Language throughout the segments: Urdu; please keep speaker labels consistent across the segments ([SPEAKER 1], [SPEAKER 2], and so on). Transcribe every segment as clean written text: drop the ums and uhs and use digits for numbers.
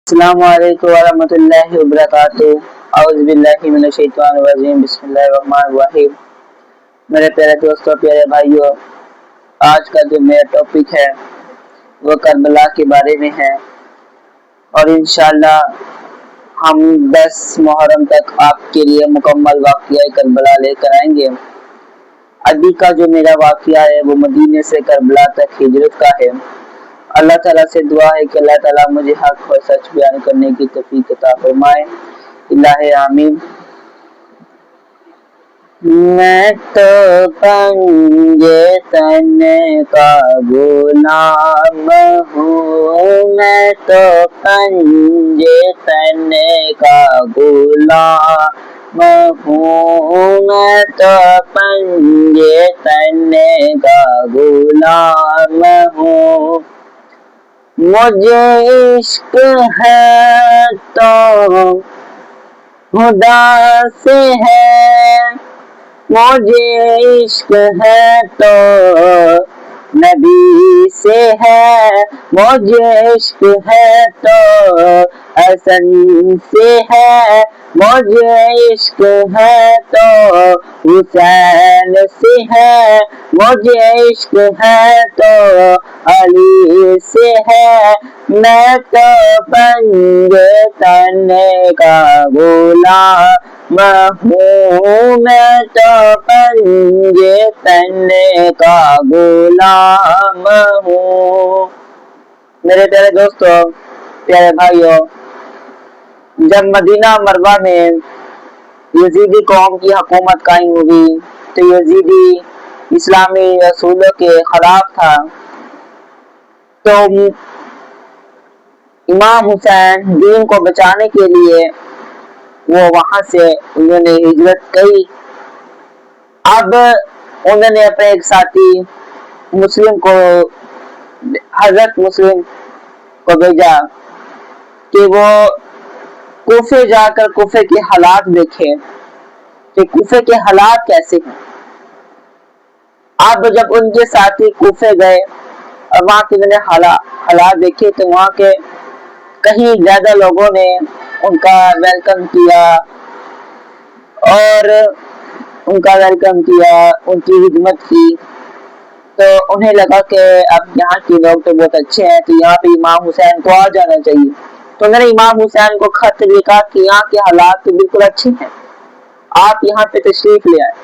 [SPEAKER 1] السلام علیکم ورحمۃ اللہ وبرکاتہ۔ اعوذ باللہ من الشیطان الرجیم، بسم اللہ الرحمن الرحیم۔ میرے پیارے دوستوں، پیارے بھائیوں، آج کا جو میرا ٹاپک ہے وہ کربلا کے بارے میں ہے، اور انشاءاللہ ہم 10 محرم تک آپ کے لیے مکمل واقعہ کربلا لے کر آئیں گے۔ ابھی کا جو میرا واقعہ ہے وہ مدینے سے کربلا تک ہجرت کا ہے۔ اللہ تعالیٰ سے دعا ہے کہ اللہ تعالیٰ مجھے حق اور سچ بیان کرنے کی توفیق عطا فرمائے، الہ آمین۔ میں تو پنجے تن کا غلام ہوں، میں تو پنجے تن کا غلام ہوں، میں تو پنجے تن کا غلام ہوں۔ مجھے عشق ہے تو خدا سے ہے، مجھے عشق ہے تو نبی سے ہے، مجھے عشق ہے تو حسن سے ہے، مجھے عشق ہے تو حسین سے ہے، مجھے عشق ہے تو علی سے ہے۔ میں تو پنجے تن کا غلام ہوں، میں تو پنجے تن کا غلام ہوں۔ میرے پیارے دوستوں، پیارے بھائیوں، جب مدینہ مروا میں یزیدی قوم کی حکومت قائم ہوئی تو یزیدی اسلامی اصولوں کے خلاف تھا، تو امام حسین دین کو بچانے کے لیے وہ وہاں سے انہوں نے ہجرت کی۔ اب انہوں نے اپنے ایک ساتھی مسلم کو، حضرت مسلم کو بھیجا کہ وہ کوفے جا کر کوفے کے حالات دیکھے کہ کوفے کے حالات کیسے ہیں۔ اب جب ان کے ساتھی کوفے گئے اور وہاں کے انہوں نے حالات دیکھے تو وہاں کے کہیں زیادہ لوگوں نے ان کا ویلکم کیا اور ان کی خدمت کی، تو انہیں لگا کہ اب یہاں کے لوگ تو بہت اچھے ہیں، تو یہاں پہ امام حسین کو آ جانا چاہیے۔ تو انہوں نے امام حسین کو خط لکھا کہ یہاں کے حالات تو بالکل اچھے ہیں، آپ یہاں پہ تشریف لے آئے۔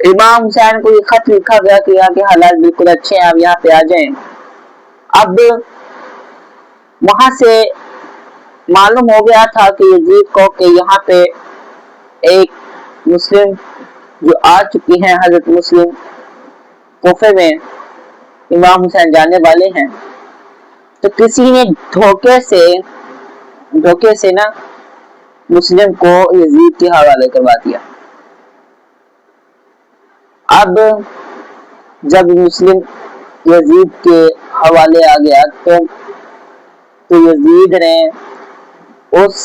[SPEAKER 1] امام حسین کو یہ خط لکھا گیا کہ یہاں کے حالات بالکل اچھے ہیں، آپ یہاں پہ آ جائیں۔ اب وہاں سے معلوم ہو گیا تھا کہ یزید کو کہ یہاں پہ ایک مسلم جو آ چکی ہیں، حضرت مسلم کوفے میں امام حسین جانے والے ہیں، تو کسی نے دھوکے سے نا مسلم کو یزید کے حوالے کروا دیا۔ اب جب مسلم یزید کے حوالے آ گیا تو یزید نے اس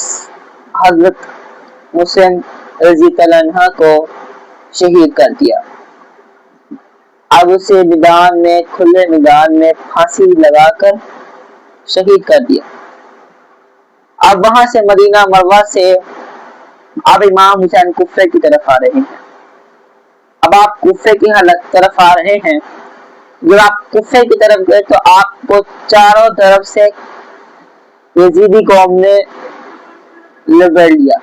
[SPEAKER 1] حضرت مسلم رضی اللہ عنہ کو شہید کر دیا۔ اب اسے کھلے میدان میں پھانسی لگا کر شہید کر دیا۔ اب وہاں سے مدینہ مروا سے اب امام حسین کوفے کی طرف آ رہے ہیں۔ اب آپ کوفے کی طرف آ رہے ہیں، جب آپ کوفے کی طرف گئے تو آپ کو چاروں طرف سے یزیدی قوم نے لبیڑ لیا۔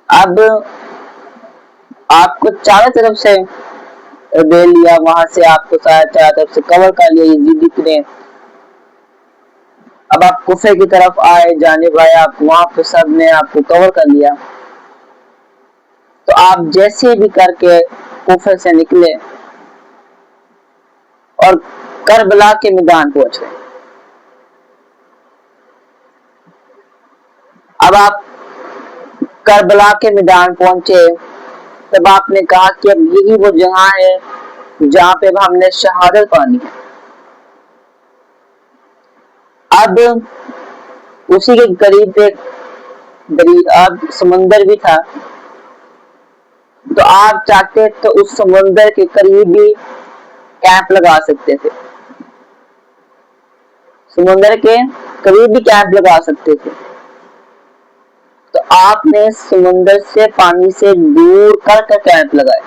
[SPEAKER 1] اب آپ کو چاروں طرف سے لبیڑ لیا، وہاں سے آپ کو چاروں طرف سے کور کر لیا یزیدی نے۔ اب آپ کوفے کی طرف آئے، جانب آئے، آپ وہاں پہ سب نے آپ کو کور کر لیا۔ تو آپ جیسے بھی کر کے کوفے سے نکلے اور کربلا کے میدان پہنچے۔ اب آپ کربلا کے میدان پہنچے، تب آپ نے کہا کہ اب یہی وہ جگہ ہے جہاں پہ ہم نے شہادت پانی ہے۔ اب اسی کے قریب ایک سمندر بھی تھا، تو آپ چاہتے تو اس سمندر کے قریب بھی کیمپ لگا سکتے تھے۔ سمندر کے قریب بھی کیمپ لگا سکتے تھے، تو آپ نے سمندر سے پانی سے دور کر کیمپ لگائے۔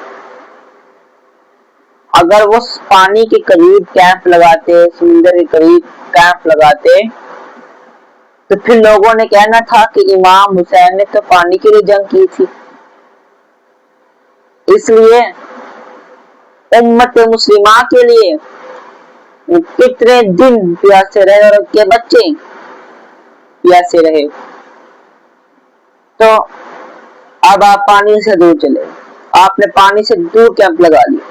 [SPEAKER 1] اگر وہ پانی کے قریب کیمپ لگاتے، سمندر کے قریب کیمپ لگاتے، تو پھر لوگوں نے کہنا تھا کہ امام حسین نے تو پانی کے لیے جنگ کی تھی۔ اس لیے امت مسلمہ کے لیے کتنے دن پیاسے رہے اور ان کے بچے پیاسے رہے، تو اب آپ پانی سے دور چلے، آپ نے پانی سے دور کیمپ لگا لیا۔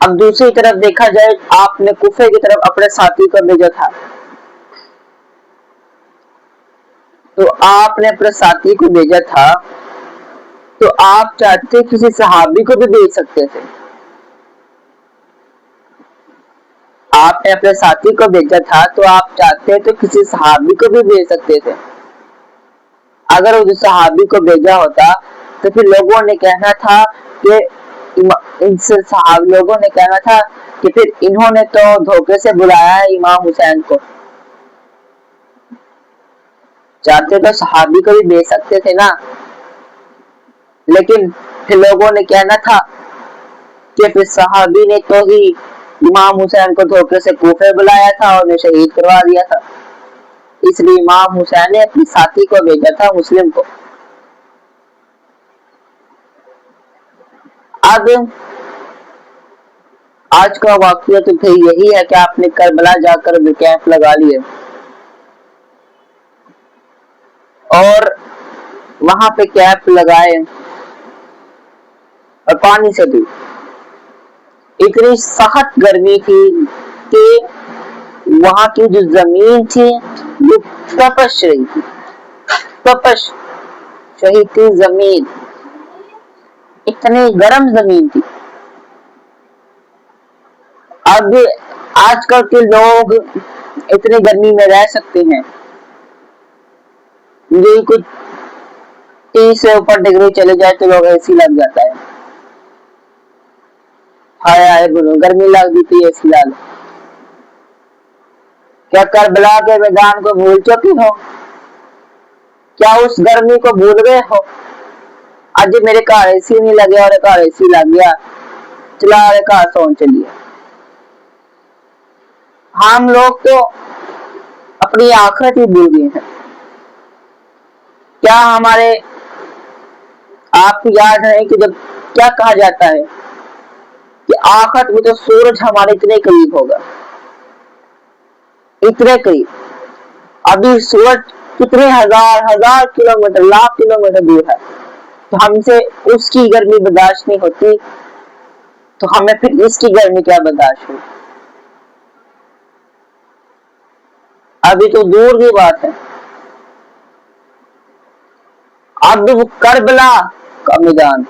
[SPEAKER 1] اب دوسری طرف دیکھا جائے، آپ نے کوفے کی طرف اپنے ساتھی کو بھیجا تھا، تو آپ نے اپنے ساتھی کو بھیجا تھا تو آپ چاہتے کسی صحابی کو بھی بھیج سکتے تھے، آپ نے اپنے ساتھی کو بھیجا تھا تو آپ چاہتے تو کسی صحابی کو بھی بھیج سکتے تھے۔ اگر اس صحابی کو بھیجا ہوتا تو پھر لوگوں نے کہنا تھا کہ لوگوں نے کہنا تھا کہ پھر انہوں نے تو دھوکے سے بلایا ہے امام حسین کو، چاہتے تو صحابی کو بھی بھیج سکتے تھے نا، لیکن پھر لوگوں نے کہنا تھا کہ پھر صحابی نے تو ہی امام حسین کو دھوکے سے کوفے بلایا تھا اور انہیں شہید کروا دیا تھا، اس لیے امام حسین نے اپنی ساتھی کو بھیجا تھا، مسلم کو۔ اب آج کا واقعہ تو پھر یہی ہے کہ آپ نے کربلا جا کر کیمپ لگا لیے اور وہاں پہ کیمپ لگائے اور پانی سے دور۔ اتنی سخت گرمی تھی کہ وہاں کی جو زمین تھی وہ تپش رہی تھی، تپش رہی تھی زمین، اتنی گرم زمین تھی۔ اب آج کل کے لوگ اتنی گرمی میں رہ سکتے ہیں، یہ کچھ 30 سے اوپر ڈگری چلے جائے تو لوگ اے سی لگ جاتا ہے، ہائے ہائے گرمی لگ دی اے سی لگ۔ کیا کربلا کے میدان کو بھول چکے ہو؟ کیا اس گرمی کو بھول گئے ہو؟ آج میرے گھر اے سی نہیں لگیا اور گھر اے سی لگ گیا، چلا رہے گھر سون چلیے۔ ہم لوگ تو اپنی آخرت ہی بھول گئے ہیں۔ کیا ہمارے آپ کو یاد ہے کہ جب کیا کہا جاتا ہے کہ آخرت میں تو سورج ہمارے اتنے قریب ہوگا، اتنے قریب، ابھی سورج کتنے ہزار کلومیٹر، لاکھ کلومیٹر دور ہے، تو ہم سے اس کی گرمی برداشت نہیں ہوتی، تو ہمیں پھر اس کی گرمی کیا برداشت ہوگی؟ ابھی تو دور کی بات ہے۔ اب وہ کربلا کا میدان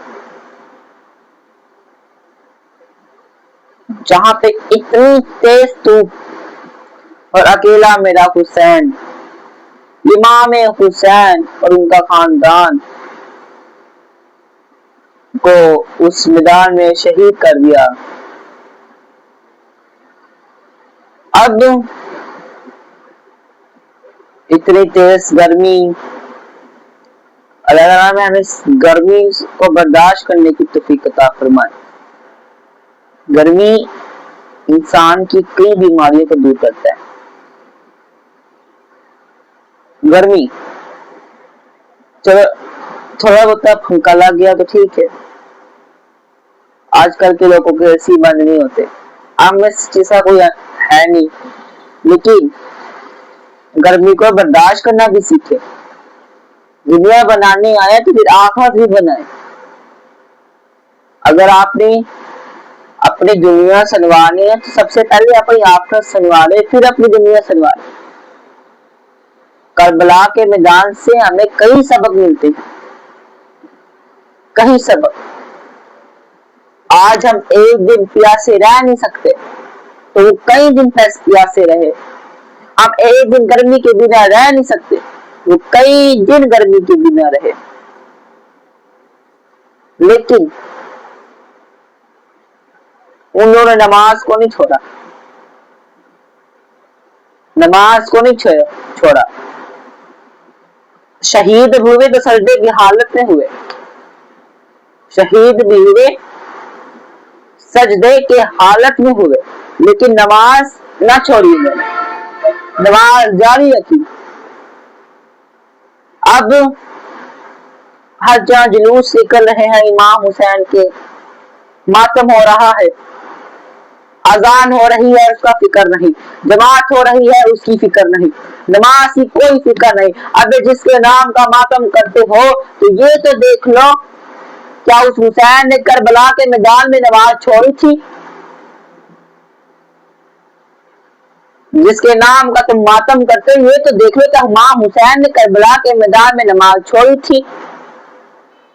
[SPEAKER 1] جہاں پہ اتنی تیز دھوپ اور اکیلا میرا حسین، امام حسین اور ان کا خاندان کو اس میدان میں شہید کر دیا۔ اب اتنی تیز گرمی، اللہ تعالیٰ نے ہمیں گرمی کو برداشت کرنے کی توفیق عطا فرمائے۔ گرمی انسان کی کئی بیماریوں کو دور کرتا ہے۔ گرمی چلو تھوڑا بہت پھنکا لگ گیا تو ٹھیک ہے، آج کل کے لوگوں کے اے سی بند نہیں ہوتے، ہم میں جیسا کوئی ہے نہیں، لیکن گرمی کو برداشت کرنا بھی سیکھے۔ دنیا بنانے آیا تو پھر آخرت بھی بنائے۔ اگر آپ نے اپنی دنیا سنوارنی ہے تو سب سے پہلے اپنی آخرت سنوارے، پھر اپنی دنیا سنوارے۔ کربلا کے میدان سے ہمیں کئی سبق ملتے ہیں، کئی سبق۔ آج ہم ایک دن پیاسے رہ نہیں سکتے تو وہ کئی دن پیاسے رہے، ہم ایک دن گرمی کے بنا رہ نہیں سکتے، وہ کئی دن گرمی کے بنا رہے۔ لیکن انہوں نے نماز کو نہیں چھوڑا، نماز کو نہیں چھوڑا. شہید ہوئے تو سجدے کی حالت میں ہوئے, شہید بھی ہوئے سجدے کے حالت میں ہوئے, لیکن نماز نہ چھوڑی انہوں نے, نماز جاری رکھی. اب ہر جہاں جلوس نکل رہے ہیں امام حسین کے, ماتم ہو رہا ہے, اذان ہو رہی ہے اس کا فکر نہیں, جماعت ہو رہی ہے اس کی فکر نہیں, نماز کی کوئی فکر نہیں. اب جس کے نام کا ماتم کرتے ہو تو یہ تو دیکھ لو کیا اس حسین نے کربلا کے میدان میں نماز چھوڑی تھی؟ جس کے نام کا تم ماتم کرتے ہو یہ تو دیکھ لو کہ امام حسین نے کربلا کے میدان میں نماز چھوڑی تھی.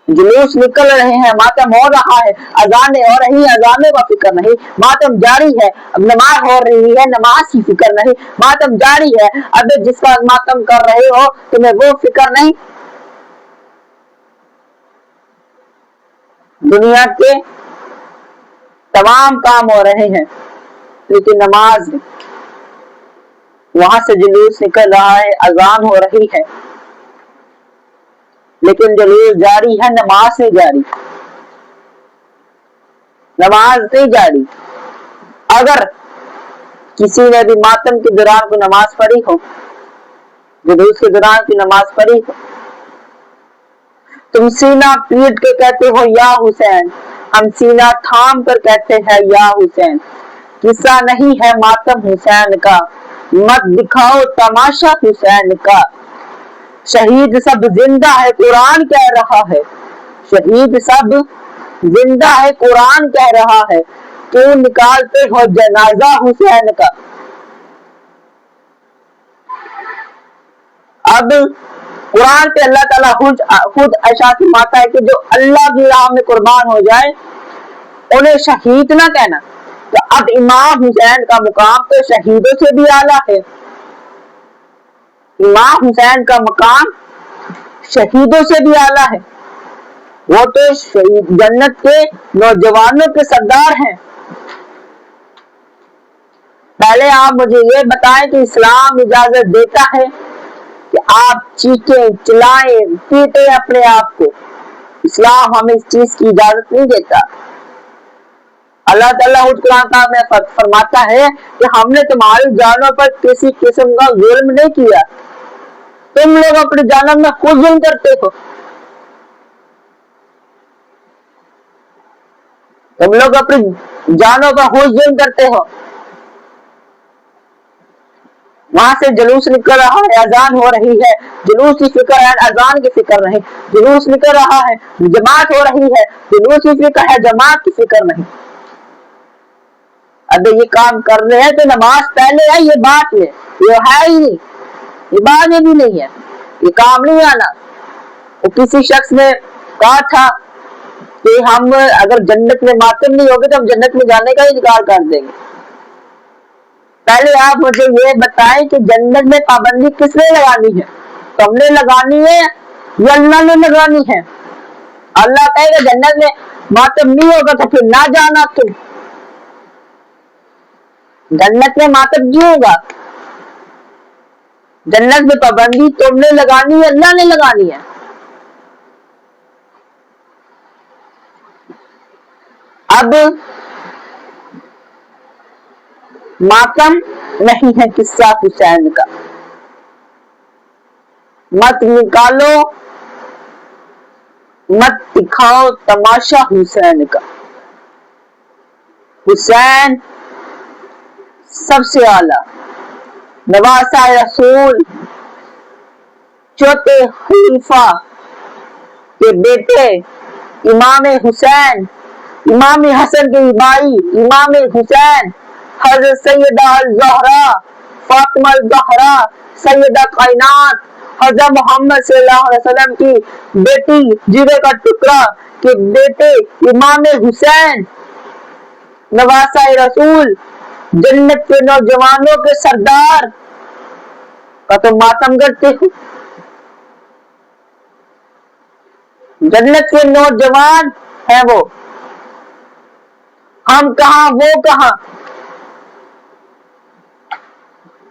[SPEAKER 1] جلوس نکل رہے ہیں, ماتم ہو رہا ہے, اذانیں ہو رہی ہیں, اذانوں کا فکر نہیں, ماتم جاری ہے. اب نماز ہو رہی ہے, نماز کی فکر نہیں, ماتم جاری ہے. اب جس کا ماتم کر رہے ہو تمہیں وہ فکر نہیں. دنیا کے تمام کام ہو رہے ہیں لیکن نماز وہاں سے جلوس نکل رہا ہے, اذان ہو رہی ہے لیکن جلوس جاری ہے, نماز نہیں جاری, نماز نہیں جاری. اگر کسی نے بھی ماتم کے دوران کو نماز پڑھی ہو, جلوس کے دوران کی نماز پڑھی ہو, تم سینہ پیٹ کے کہتے ہو یا حسین, ہم سینہ تھام کر کہتے ہیں یا حسین. قصہ نہیں ہے ماتم حسین کا, مت دکھاؤ تماشا حسین کا. شہید سب زندہ ہے قرآن کہہ رہا ہے, شہید سب زندہ ہے قرآن کہہ رہا ہے, کیوں نکالتے ہو جنازہ حسین کا. اب قرآن پہ اللہ تعالیٰ خود ارشاد فرماتا ہے کہ جو اللہ کی راہ میں قربان ہو جائے انہیں شہید نہ کہنا. تو اب امام حسین کا مقام تو شہیدوں سے بھی اعلیٰ ہے, امام حسین کا مقام شہیدوں سے بھی اعلیٰ ہے. وہ تو جنت کے نوجوانوں کے سردار ہیں. پہلے آپ مجھے یہ بتائیں کہ اسلام اجازت دیتا ہے کہ آپ چیخیں, چلائیں, پیٹیں اپنے آپ کو. اسلام ہمیں اس چیز کی اجازت نہیں دیتا. اللہ تعالیٰ خود قرآن پاک میں فرماتا ہے کہ ہم نے تمہاری جانوں پر کسی قسم کا ظلم نہیں کیا, تم لوگ اپنی جانوں میں خود ظلم کرتے ہو, تم لوگ اپنی جانوں پر خود ظلم کرتے ہو. وہاں سے جلوس نکل رہا ہے, اذان ہو رہی ہے, جلوس کی فکر ہے, اذان کی فکر نہیں. جلوس نکل رہا ہے, جماعت ہو رہی ہے, جلوس کی فکر ہے, جماعت کی فکر نہیں. اب یہ کام کر رہے ہیں تو نماز پہلے ہے, یہ بات میں یہ ہے ہی نہیں, یہ بات میں بھی نہیں ہے, یہ کام نہیں آنا. وہ کسی شخص نے کہا تھا کہ ہم اگر جنت میں ماتم نہیں ہوگے تو ہم جنت میں جانے کا انکار کر دیں گے. پہلے آپ مجھے یہ بتائیں کہ جنت میں پابندی کس نے لگانی ہے, تم نے لگانی ہے یا اللہ نے لگانی ہے؟ اللہ کہے گا جنت میں ماتم نہیں ہوگا تو پھر نہ جانا. تم جنت میں ماتم نہیں ہوگا, جنت میں پابندی تم نے لگانی ہے, اللہ نے لگانی ہے. اب ماتم نہیں ہے قصہ حسین کا, مت نکالو, مت دکھاؤ تماشا حسین کا. حسین سب سے اعلیٰ, نواسہ رسول, چوتھے خلیفہ کے بیٹے امام حسین, امام حسن کے بھائی امام حسین, حضرت سیدہ الزہرا فاطمہ الزہرا سیدہ کائنات حضرت محمد صلی اللہ علیہ وسلم کی بیٹی, جگہ کا ٹکڑا کے بیٹے امام حسین, نواسہ رسول, جنت کے نوجوانوں کے سردار کا تو ماتم کرتے ہو. جنت کے نوجوان ہیں وہ, ہم کہاں وہ کہاں.